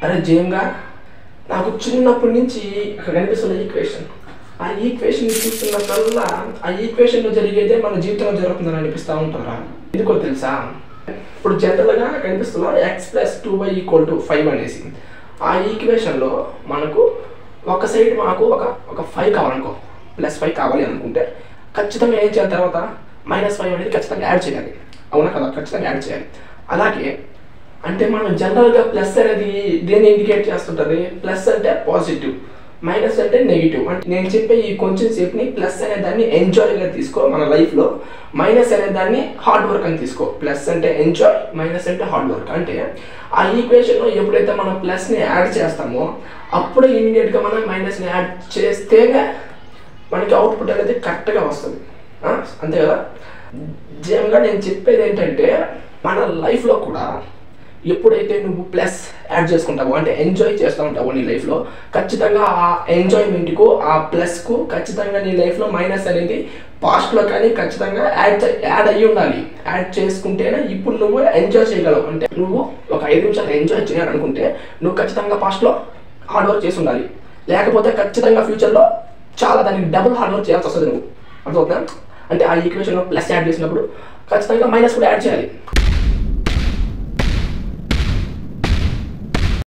అరే జేమ్గా నాకు చిన్నప్పటి నుంచి అక్కడ కనిపిస్తున్న ఈక్వేషన్, ఆ ఈక్వేషన్ చూస్తున్నప్పుడల్లా ఆ ఈక్వేషన్లో జరిగేదే మన జీవితంలో జరుగుతుందని అనిపిస్తూ ఉంటారా? ఎందుకో తెలుసా? ఇప్పుడు జనరల్గా కనిపిస్తున్న x+2y = 5 అనేసి ఆ ఈక్వేషన్లో మనకు ఒక సైడ్ మనకు ఒక 5 కావాలనుకో, +5 కావాలి అనుకుంటే ఖచ్చితంగా ఏం చేయాలి? తర్వాత -5 అనేది ఖచ్చితంగా యాడ్ చేయాలి, అవునా కదా? ఖచ్చితంగా యాడ్ చేయాలి. అలాగే అంటే మనం జనరల్గా ప్లస్ అనేది దేన్ని ఇండికేట్ చేస్తుంటుంది? ప్లస్ అంటే పాజిటివ్, మైనస్ అంటే నెగిటివ్. అంటే నేను చెప్పే ఈ కొంచెం సేపుని ప్లస్ అనే దాన్ని ఎంజాయ్గా తీసుకో మన లైఫ్లో, మైనస్ అనే దాన్ని హార్డ్ వర్క్ అని తీసుకో. ప్లస్ అంటే ఎంజాయ్, మైనస్ అంటే హార్డ్ వర్క్. అంటే ఆ ఈక్వేషన్లో ఎప్పుడైతే మనం ప్లస్ని యాడ్ చేస్తామో అప్పుడే ఇమీడియట్గా మనం మైనస్ని యాడ్ చేస్తేనే మనకి అవుట్పుట్ అనేది కరెక్ట్గా వస్తుంది, అంతే కదా? జేమ్గా నేను చెప్పేది ఏంటంటే మన లైఫ్లో కూడా ఎప్పుడైతే నువ్వు ప్లస్ యాడ్ చేసుకుంటావో, అంటే ఎంజాయ్ చేస్తూ ఉంటావో నీ లైఫ్లో, ఖచ్చితంగా ఆ ఎంజాయ్మెంట్కు ఆ ప్లస్కు ఖచ్చితంగా నీ లైఫ్లో మైనస్ అనేది పాస్ట్లో కానీ ఖచ్చితంగా యాడ్ అయ్యి ఉండాలి. యాడ్ చేసుకుంటేనే ఇప్పుడు నువ్వు ఎంజాయ్ చేయగలవు. అంటే నువ్వు ఒక 5 నిమిషాలు ఎంజాయ్ చేయాలనుకుంటే నువ్వు ఖచ్చితంగా పాస్ట్లో హార్డ్ వర్క్ చేసి ఉండాలి, లేకపోతే ఖచ్చితంగా ఫ్యూచర్లో చాలా దానికి డబుల్ హార్డ్ వర్క్ చేయాల్సి వస్తుంది నువ్వు. అర్థమవుతుందా? అంటే ఆ ఈక్వేషన్లో ప్లస్ యాడ్ చేసినప్పుడు ఖచ్చితంగా మైనస్ కూడా యాడ్ చేయాలి.